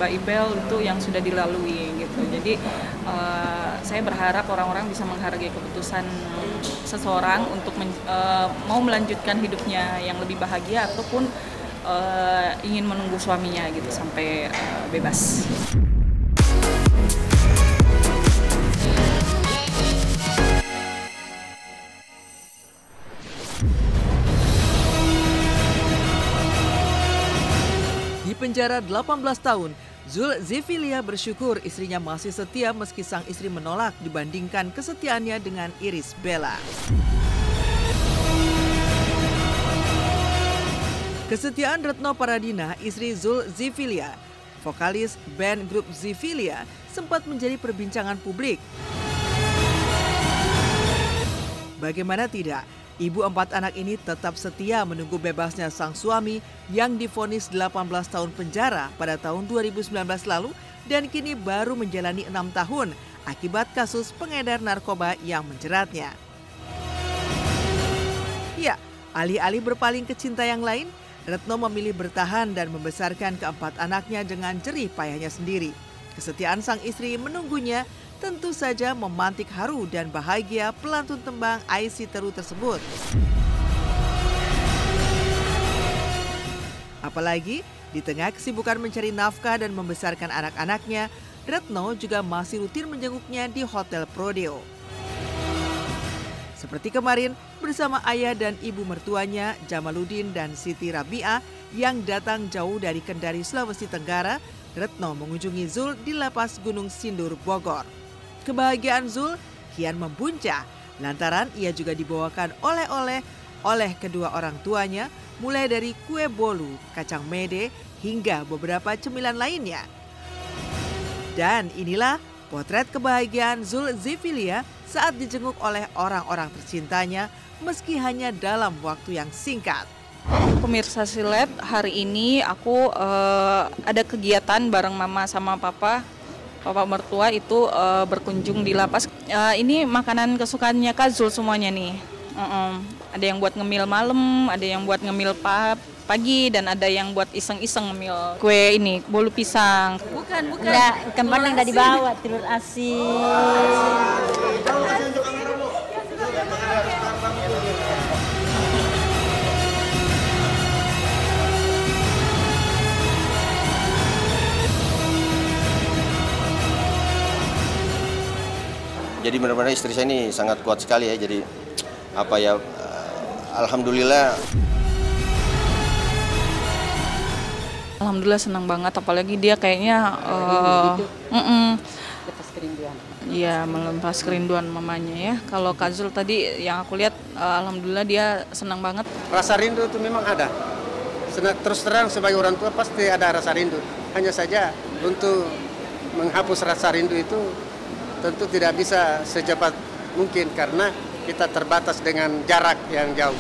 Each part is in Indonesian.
Mbak Ibel itu yang sudah dilalui gitu. Jadi saya berharap orang-orang bisa menghargai keputusan seseorang untuk mau melanjutkan hidupnya yang lebih bahagia ataupun ingin menunggu suaminya gitu sampai bebas. Di penjara 18 tahun, Zul Zifilia bersyukur istrinya masih setia meski sang istri menolak dibandingkan kesetiaannya dengan Irish Bella. Kesetiaan Retno Paradina, istri Zul Zifilia, vokalis band grup Zifilia, sempat menjadi perbincangan publik. Bagaimana tidak, ibu 4 anak ini tetap setia menunggu bebasnya sang suami yang divonis 18 tahun penjara pada tahun 2019 lalu dan kini baru menjalani 6 tahun akibat kasus pengedar narkoba yang menjeratnya. Ya, alih-alih berpaling ke cinta yang lain, Retno memilih bertahan dan membesarkan keempat anaknya dengan jerih payahnya sendiri. Kesetiaan sang istri menunggunya tentu saja memantik haru dan bahagia pelantun tembang Aisy Teru tersebut. Apalagi di tengah kesibukan mencari nafkah dan membesarkan anak-anaknya, Retno juga masih rutin menjenguknya di Hotel Prodeo. Seperti kemarin bersama ayah dan ibu mertuanya Jamaluddin dan Siti Rabi'ah yang datang jauh dari Kendari, Sulawesi Tenggara, Retno mengunjungi Zul di Lapas Gunung Sindur, Bogor. Kebahagiaan Zul kian membuncah lantaran ia juga dibawakan oleh-oleh oleh kedua orang tuanya, mulai dari kue bolu, kacang mede, hingga beberapa cemilan lainnya. Dan inilah potret kebahagiaan Zul Zifilia saat dijenguk oleh orang-orang tercintanya meski hanya dalam waktu yang singkat. Pemirsa Silet, hari ini aku ada kegiatan bareng mama sama papa mertua itu berkunjung di lapas. Ini makanan kesukaannya Kak Zul semuanya nih. Ada yang buat ngemil malam, ada yang buat ngemil pagi, dan ada yang buat iseng-iseng ngemil kue ini, bolu pisang. Bukan. Enggak, kemana enggak dibawa, telur asin. Jadi benar-benar istri saya ini sangat kuat sekali ya. Jadi alhamdulillah. Alhamdulillah senang banget, apalagi dia kayaknya Lepas kerinduan. Iya, melepas kerinduan mamanya ya. Kalau Kak Zul tadi yang aku lihat, alhamdulillah dia senang banget. Rasa rindu itu memang ada. Terus terang sebagai orang tua pasti ada rasa rindu. Hanya saja untuk menghapus rasa rindu itu tentu tidak bisa secepat mungkin karena kita terbatas dengan jarak yang jauh.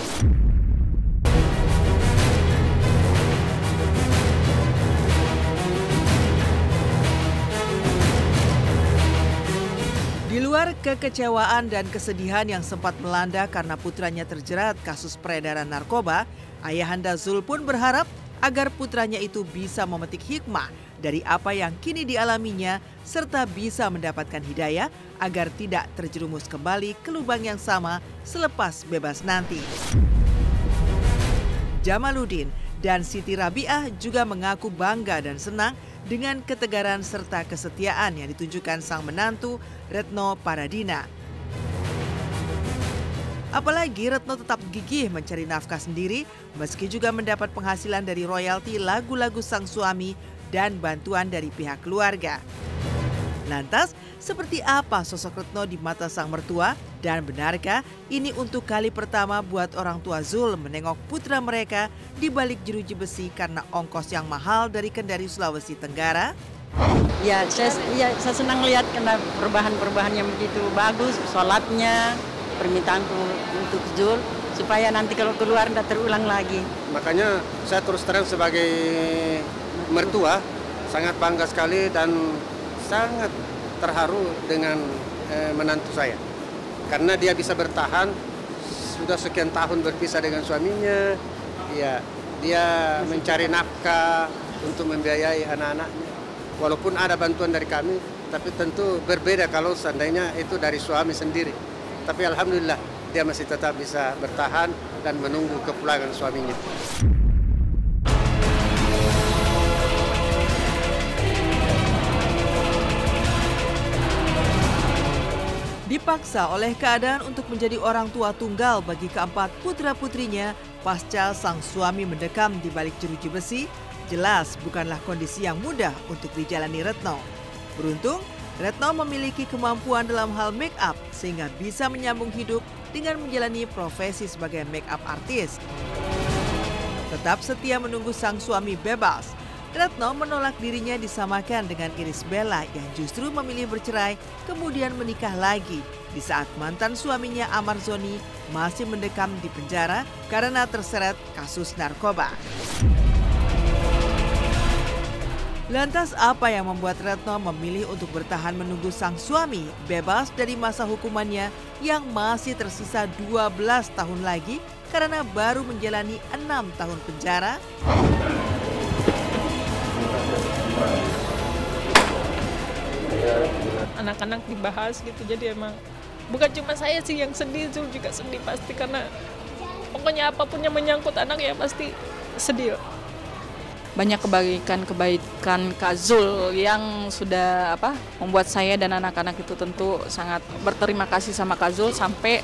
Di luar kekecewaan dan kesedihan yang sempat melanda karena putranya terjerat kasus peredaran narkoba, ayahanda Zul pun berharap agar putranya itu bisa memetik hikmah dari apa yang kini dialaminya serta bisa mendapatkan hidayah agar tidak terjerumus kembali ke lubang yang sama selepas bebas nanti. Jamaluddin dan Siti Rabi'ah juga mengaku bangga dan senang dengan ketegaran serta kesetiaan yang ditunjukkan sang menantu Retno Paradina. Apalagi Retno tetap gigih mencari nafkah sendiri meski juga mendapat penghasilan dari royalti lagu-lagu sang suami dan bantuan dari pihak keluarga. Lantas, seperti apa sosok Retno di mata sang mertua? Dan benarkah ini untuk kali pertama buat orang tua Zul menengok putra mereka di balik jeruji besi karena ongkos yang mahal dari Kendari, Sulawesi Tenggara? Ya, saya senang lihat karena perubahan-perubahan yang begitu bagus, sholatnya, permintaanku untuk Zul, supaya nanti kalau keluar tidak terulang lagi. Makanya saya terus terang sebagai mertua sangat bangga sekali dan sangat terharu dengan menantu saya. Karena dia bisa bertahan, sudah sekian tahun berpisah dengan suaminya, ya, dia mencari nafkah untuk membiayai anak-anaknya. Walaupun ada bantuan dari kami, tapi tentu berbeda kalau seandainya itu dari suami sendiri. Tapi alhamdulillah dia masih tetap bisa bertahan dan menunggu kepulangan suaminya. Dipaksa oleh keadaan untuk menjadi orang tua tunggal bagi keempat putra-putrinya pasca sang suami mendekam di balik jeruji besi, jelas bukanlah kondisi yang mudah untuk dijalani Retno. Beruntung, Retno memiliki kemampuan dalam hal make up sehingga bisa menyambung hidup dengan menjalani profesi sebagai make up artis. Tetap setia menunggu sang suami bebas, Retno menolak dirinya disamakan dengan Irish Bella yang justru memilih bercerai kemudian menikah lagi di saat mantan suaminya Amar Zoni masih mendekam di penjara karena terseret kasus narkoba. Lantas apa yang membuat Retno memilih untuk bertahan menunggu sang suami bebas dari masa hukumannya yang masih tersisa 12 tahun lagi karena baru menjalani 6 tahun penjara? Anak-anak dibahas gitu, jadi emang bukan cuma saya sih yang sedih, Zul juga sedih pasti, karena pokoknya apapun yang menyangkut anak ya pasti sedih. Banyak kebaikan Kak Zul yang sudah membuat saya dan anak-anak itu tentu sangat berterima kasih sama Kak Zul, sampai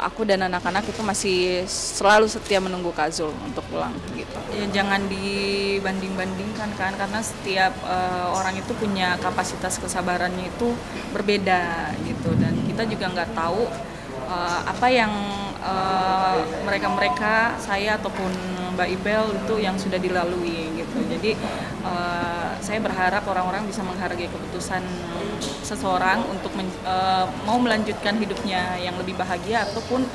aku dan anak-anak itu masih selalu setia menunggu Kak Zul untuk pulang gitu. Ya jangan dibanding-bandingkan kan, karena setiap orang itu punya kapasitas kesabarannya itu berbeda gitu, dan kita juga nggak tahu apa yang mereka saya ataupun Mbak Ibel itu yang sudah dilalui gitu. Jadi saya berharap orang-orang bisa menghargai keputusan seseorang untuk mau melanjutkan hidupnya yang lebih bahagia ataupun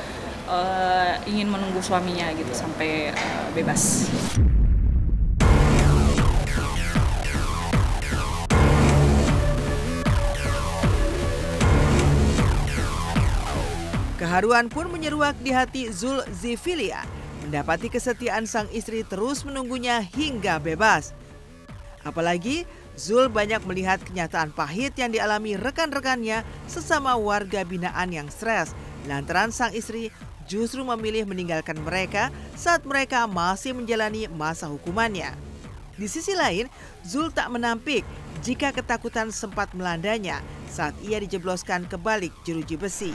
ingin menunggu suaminya gitu sampai bebas. Keharuan pun menyeruak di hati Zul Zifilia mendapati kesetiaan sang istri terus menunggunya hingga bebas. Apalagi Zul banyak melihat kenyataan pahit yang dialami rekan-rekannya sesama warga binaan yang stres lantaran sang istri justru memilih meninggalkan mereka saat mereka masih menjalani masa hukumannya. Di sisi lain, Zul tak menampik jika ketakutan sempat melandanya saat ia dijebloskan ke balik jeruji besi.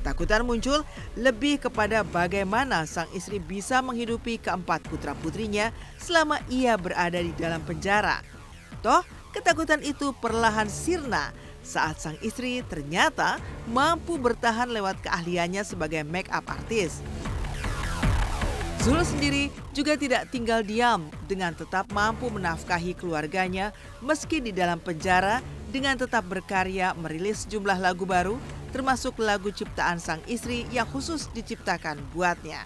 Ketakutan muncul lebih kepada bagaimana sang istri bisa menghidupi keempat putra-putrinya selama ia berada di dalam penjara. Toh, ketakutan itu perlahan sirna saat sang istri ternyata mampu bertahan lewat keahliannya sebagai make up artis. Zul sendiri juga tidak tinggal diam dengan tetap mampu menafkahi keluarganya meski di dalam penjara dengan tetap berkarya merilis sejumlah lagu baru termasuk lagu ciptaan sang istri yang khusus diciptakan buatnya.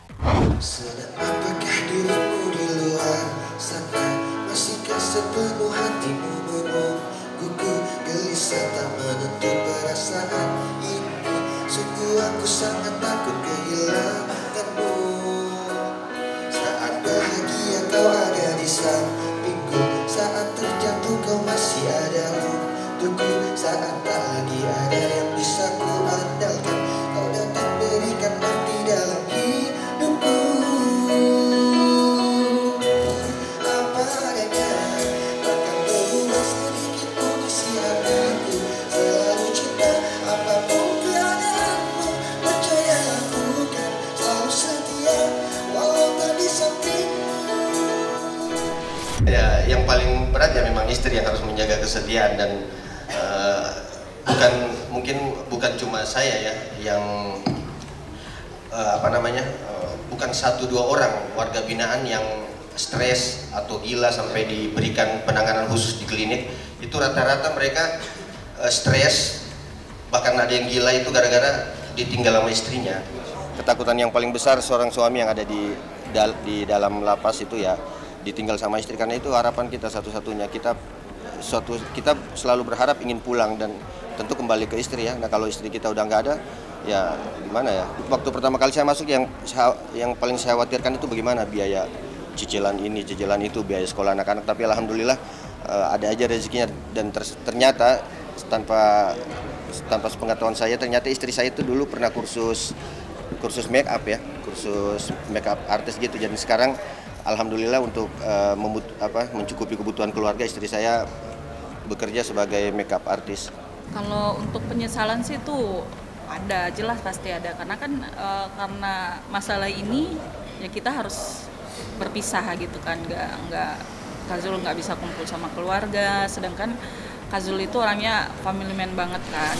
Apakah dirimu di luar sana, masihkah sepenuh hatimu menungguku, gelisah tak menentu perasaan ini, sungguh aku sangat takut kehilanganmu. Saat bahagia kau ada di sampingku, saat terjatuh kau masih ada untukku, saat tak lagi ada yang bisa ku andalkan, kau dapat berikan arti dalam hidupku. Apa adanya, takkan berubah sedikit pun isi hatiku, selalu cinta apapun keadaanmu, percaya aku kan selalu setia walau tak di sampingmu. Ya, yang paling berat ya memang istri yang harus menjaga kesetiaan, dan bukan cuma saya ya yang bukan 1-2 orang warga binaan yang stres atau gila sampai diberikan penanganan khusus di klinik. Itu rata-rata mereka stres, bahkan ada yang gila itu gara-gara ditinggal sama istrinya. Ketakutan yang paling besar seorang suami yang ada di dalam lapas itu ya ditinggal sama istri, karena itu harapan kita satu-satunya. Kita selalu berharap ingin pulang dan tentu kembali ke istri ya. Nah kalau istri kita udah nggak ada, ya gimana ya. Waktu pertama kali saya masuk yang paling saya khawatirkan itu bagaimana biaya cicilan ini, cicilan itu, biaya sekolah anak-anak. Tapi alhamdulillah ada aja rezekinya, dan ternyata tanpa sepengetahuan saya, ternyata istri saya itu dulu pernah kursus make up ya, kursus make up artis gitu. Jadi sekarang alhamdulillah untuk mencukupi kebutuhan keluarga, istri saya bekerja sebagai make up artis. Kalau untuk penyesalan sih tuh ada, jelas pasti ada, karena kan karena masalah ini ya kita harus berpisah gitu kan, Kak Zul nggak bisa kumpul sama keluarga, sedangkan Kak Zul itu orangnya family man banget kan.